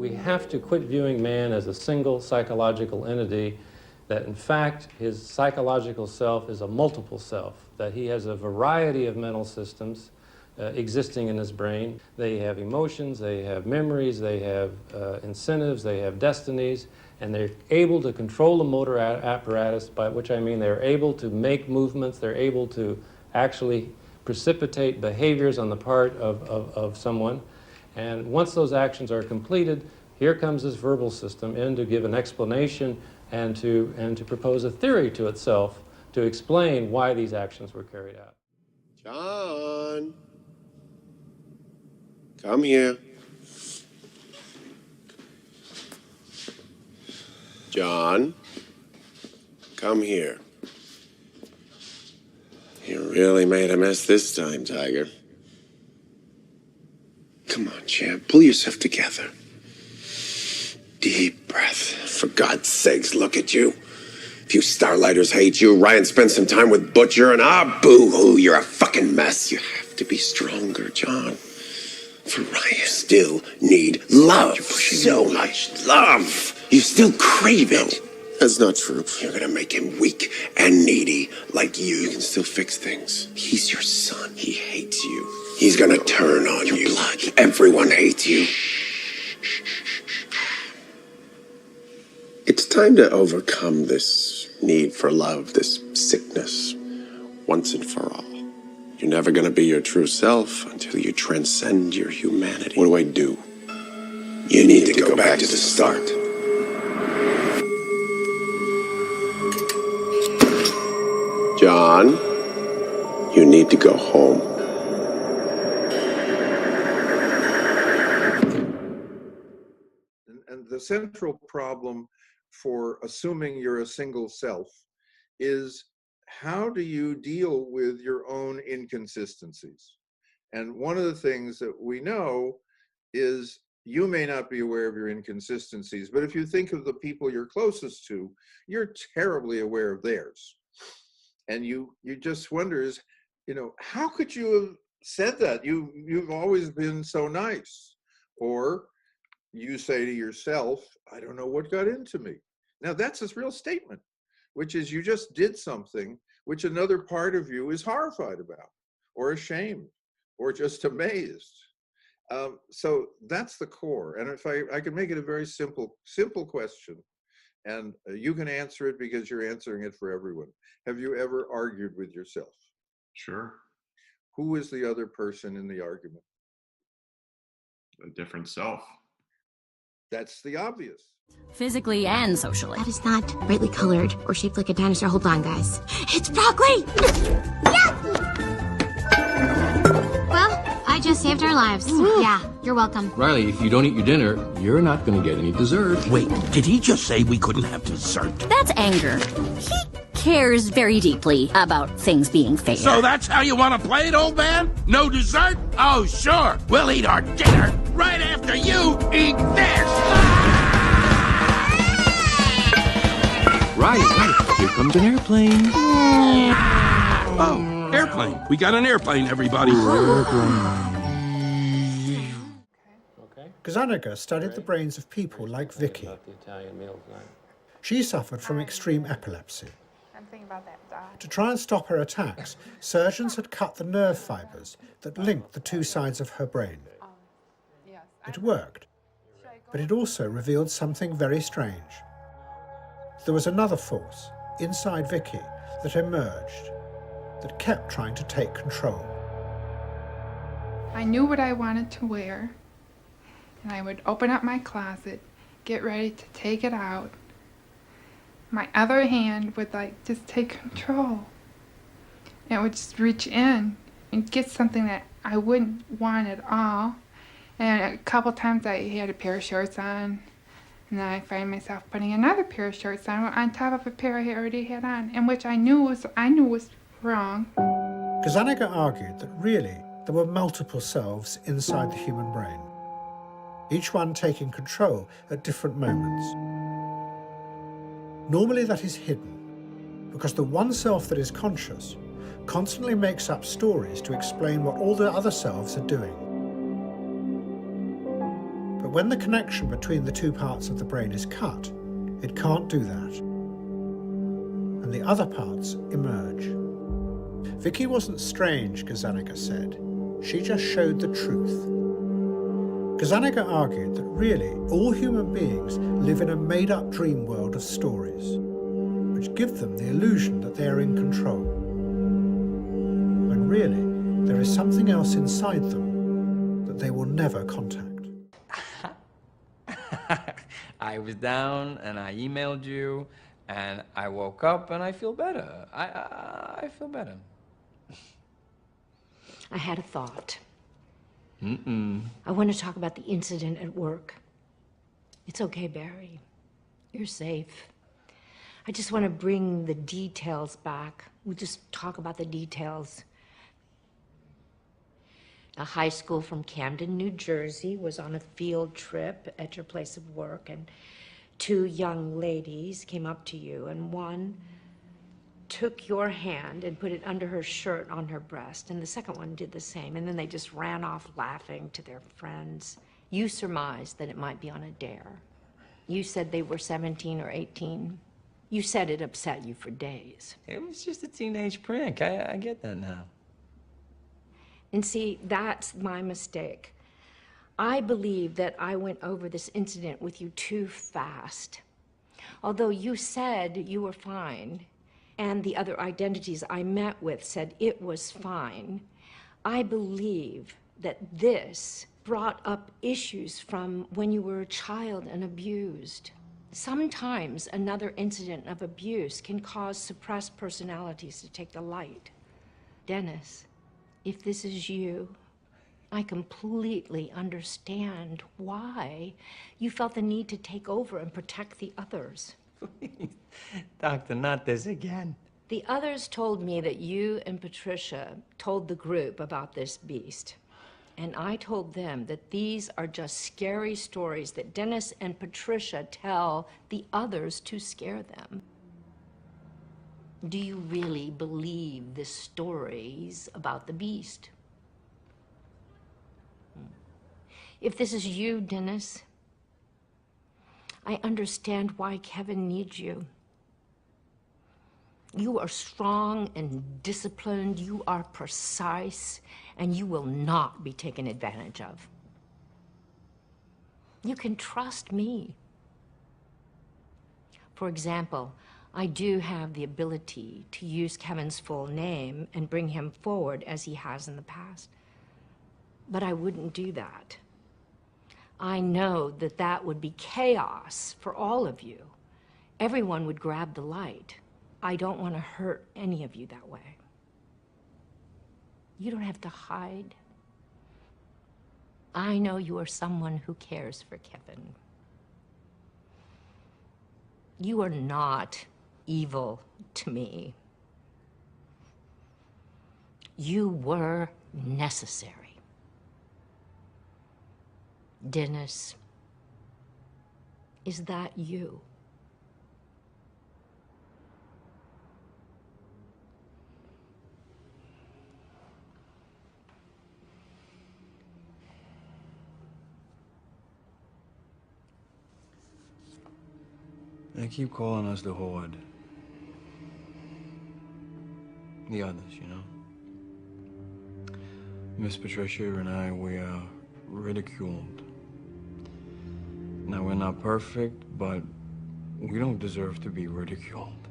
we have to quit viewing man as a single psychological entity, that in fact his psychological self is a multiple self, that he has a variety of mental systems existing in his brain. They have emotions, they have memories, they have incentives, they have destinies, and they're able to control the motor apparatus, by which I mean they're able to make movements, they're able to actually precipitate behaviors on the part of someone. And once those actions are completed, here comes this verbal system in to give an explanation and to propose a theory to itself to explain why these actions were carried out. John, come here. John, come here. You really made a mess this time, Tiger. Come on, champ, pull yourself together. Deep breath. For God's sakes, look at you. A few Starlighters hate you. Ryan spent some time with Butcher, and boo-hoo, you're a fucking mess. You have to be stronger, John. For Ryan, you still need love. You're pushing so much love. You still crave it. That's not true. You're gonna make him weak and needy like you. You can still fix things. He's your son. He hates you. He's gonna turn on you. Blood. Everyone hates you. It's time to overcome this need for love, this sickness, once and for all. You're never gonna be your true self until you transcend your humanity. What do? You need to go back to the start. John, you need to go home. And the central problem for assuming you're a single self is, how do you deal with your own inconsistencies? And one of the things that we know is you may not be aware of your inconsistencies, but if you think of the people you're closest to, you're terribly aware of theirs. And you just wonder, is, how could you have said that? You've always been so nice. Or you say to yourself, I don't know what got into me. Now that's a real statement, which is you just did something which another part of you is horrified about, or ashamed, or just amazed. So that's the core. And if I can make it a very simple question, and you can answer it because you're answering it for everyone. Have you ever argued with yourself? Sure. Who is the other person in the argument? A different self. That's the obvious. Physically and socially. That is not brightly colored or shaped like a dinosaur. Hold on, guys. It's broccoli! Yeah! Well, I just saved our lives. Yeah, you're welcome. Riley, if you don't eat your dinner, you're not going to get any dessert. Wait, did he just say we couldn't have dessert? That's anger. He cares very deeply about things being fair. So that's how you want to play it, old man? No dessert? Oh, sure. We'll eat our dinner right after you eat this. Right. Here comes an airplane. Oh, airplane. We got an airplane, everybody. Gazzaniga studied the brains of people like Vicky. She suffered from extreme epilepsy. I'm thinking about that. To try and stop her attacks, surgeons had cut the nerve fibers that linked the two sides of her brain. It worked, but it also revealed something very strange. There was another force inside Vicky that emerged, that kept trying to take control. I knew what I wanted to wear, and I would open up my closet, get ready to take it out. My other hand would just take control. And it would just reach in and get something that I wouldn't want at all. And a couple times I had a pair of shorts on, and then I find myself putting another pair of shorts on top of a pair I already had on, and which I knew was wrong. Gazzaniga argued that really there were multiple selves inside the human brain, each one taking control at different moments. Normally that is hidden, because the one self that is conscious constantly makes up stories to explain what all the other selves are doing. But when the connection between the two parts of the brain is cut, it can't do that, and the other parts emerge. Vicky wasn't strange, Gazzaniga said. She just showed the truth. Gazzaniga argued that really all human beings live in a made-up dream world of stories, which give them the illusion that they are in control, when really there is something else inside them that they will never contact. I was down and I emailed you and I woke up and I feel better. I feel better. I had a thought. Mm-mm. I want to talk about the incident at work. It's okay, Barry. You're safe. I just want to bring the details back. We'll just talk about the details. A high school from Camden, New Jersey was on a field trip at your place of work, and two young ladies came up to you, and one took your hand and put it under her shirt on her breast, and the second one did the same, and then they just ran off laughing to their friends. You surmised that it might be on a dare. You said they were 17 or 18. You said it upset you for days. It was just a teenage prank. I get that now. And see, that's my mistake. I believe that I went over this incident with you too fast. Although you said you were fine, and the other identities I met with said it was fine, I believe that this brought up issues from when you were a child and abused. Sometimes another incident of abuse can cause suppressed personalities to take the light. Dennis, if this is you, I completely understand why you felt the need to take over and protect the others. Please, Doctor, not this again. The others told me that you and Patricia told the group about this beast. And I told them that these are just scary stories that Dennis and Patricia tell the others to scare them. Do you really believe the stories about the beast? If this is you, Dennis, I understand why Kevin needs you. You are strong and disciplined, you are precise, and you will not be taken advantage of. You can trust me. For example, I do have the ability to use Kevin's full name and bring him forward as he has in the past. But I wouldn't do that. I know that that would be chaos for all of you. Everyone would grab the light. I don't want to hurt any of you that way. You don't have to hide. I know you are someone who cares for Kevin. You are not evil to me. You were necessary. Dennis, is that you? They keep calling us the Horde. The others, you know. Miss Patricia and I, we are ridiculed. Now, we're not perfect, but we don't deserve to be ridiculed.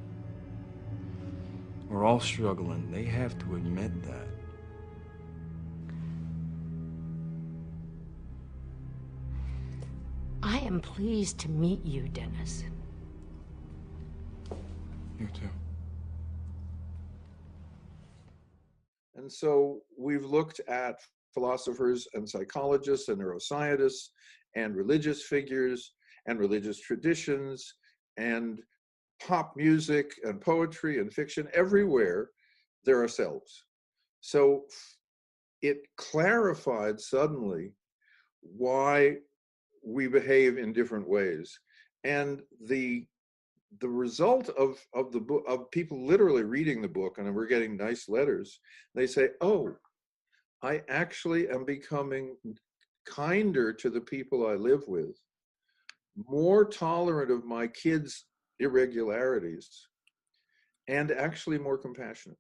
We're all struggling. They have to admit that. I am pleased to meet you, Dennis. You too. And so we've looked at philosophers and psychologists and neuroscientists and religious figures and religious traditions and pop music and poetry and fiction. Everywhere there are selves. So it clarified suddenly why we behave in different ways. And the result of the book, of people literally reading the book, and we're getting nice letters, they say, oh, I actually am becoming kinder to the people I live with, more tolerant of my kids' irregularities, and actually more compassionate.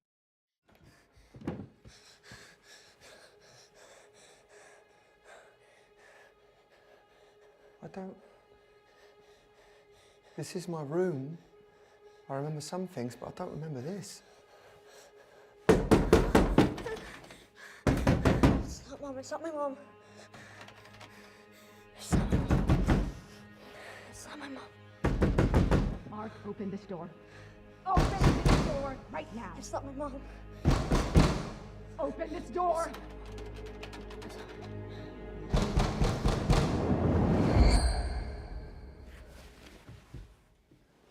This is my room. I remember some things, but I don't remember this. It's not Mum, it's not my mum. It's not my mum. Mark, open this door. Open this door right now. It's not my mum. Open this door.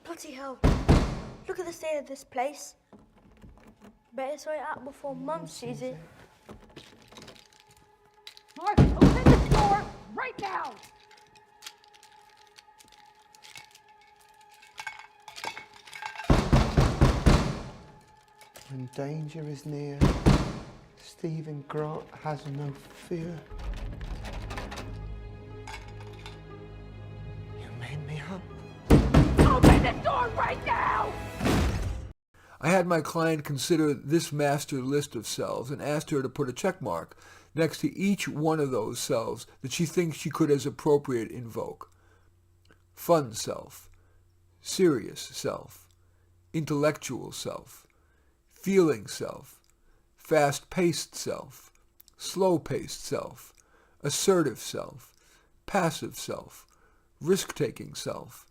Bloody hell. Look at the state of this place. Better sort it out before Mum sees it. Mark, open this door right now. When danger is near, Stephen Grant has no fear. You made me up. Open this door right now! I had my client consider this master list of selves and asked her to put a check mark next to each one of those selves that she thinks she could as appropriate invoke. Fun self, serious self, intellectual self, feeling self, fast-paced self, slow-paced self, assertive self, passive self, risk-taking self,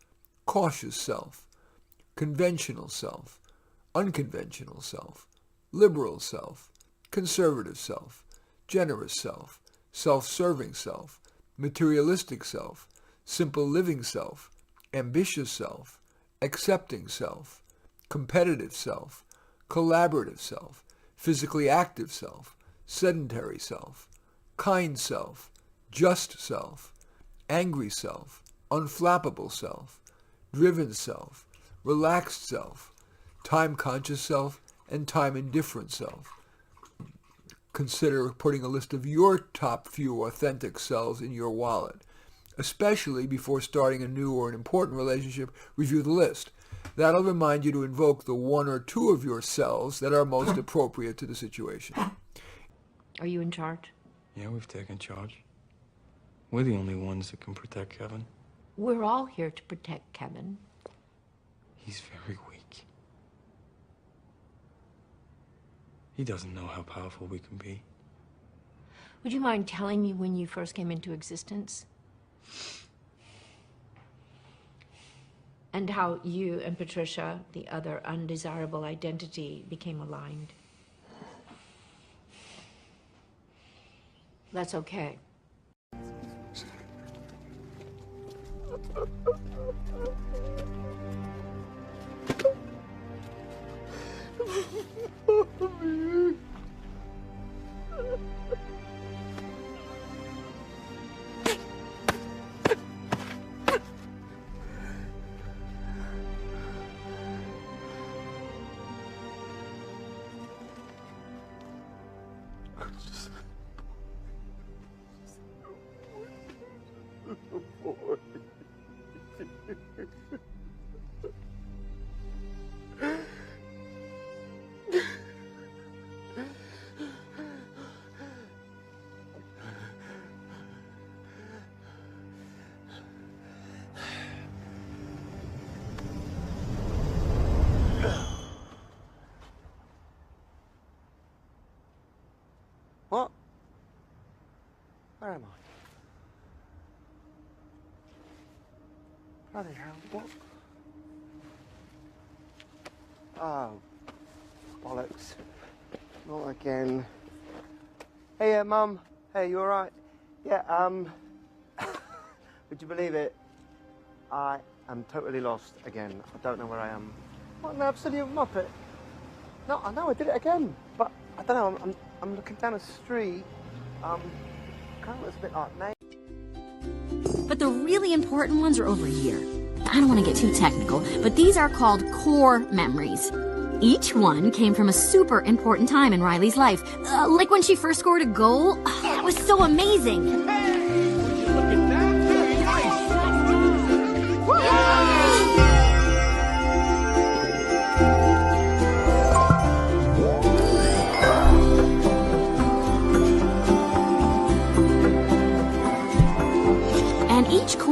cautious self, conventional self, unconventional self, liberal self, conservative self, generous self, self-serving self, materialistic self, simple living self, ambitious self, accepting self, competitive self, collaborative self, physically active self, sedentary self, kind self, just self, angry self, unflappable self, driven self, relaxed self, time-conscious self, and time-indifferent self. Consider putting a list of your top few authentic selves in your wallet. Especially before starting a new or an important relationship, review the list. That'll remind you to invoke the one or two of your selves that are most appropriate to the situation. Are you in charge? Yeah, we've taken charge. We're the only ones that can protect Kevin. We're all here to protect Kevin. He's very weak. He doesn't know how powerful we can be. Would you mind telling me when you first came into existence? And how you and Patricia, the other undesirable identity, became aligned. That's okay. What? Where am I? Bloody hell, what? Oh, bollocks. Not again. Hey, Mum. Hey, you alright? Yeah, would you believe it? I am totally lost again. I don't know where I am. What an absolute muppet. No, I know I did it again, but I don't know, I'm looking down a street. Kind of looks a bit like me. But the really important ones are over here. I don't want to get too technical, but these are called core memories. Each one came from a super important time in Riley's life. Like when she first scored a goal. That was so amazing.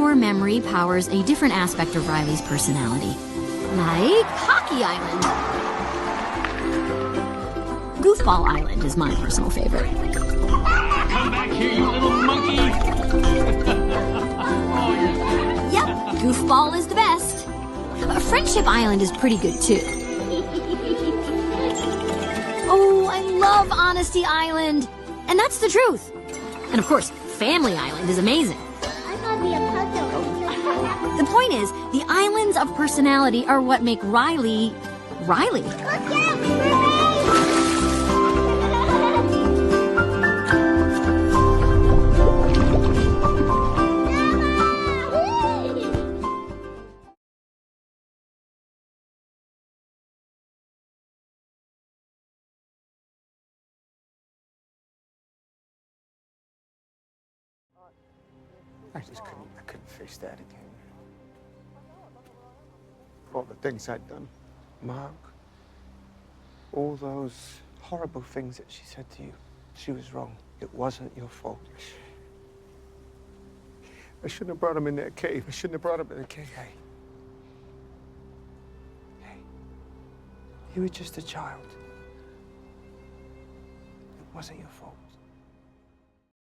core memory powers a different aspect of Riley's personality. Like Hockey Island. Goofball Island is my personal favorite. Come back here, you little monkey! Yep, Goofball is the best. Friendship Island is pretty good too. Oh, I love Honesty Island. And that's the truth. And of course, Family Island is amazing. I thought we had puzzle. The point is, the islands of personality are what make Riley, Riley. Look out! I couldn't face that again. All the things I'd done. Mark, all those horrible things that she said to you. She was wrong. It wasn't your fault. I shouldn't have brought him in that cave. I shouldn't have brought him in the cave. Hey. You were just a child. It wasn't your fault.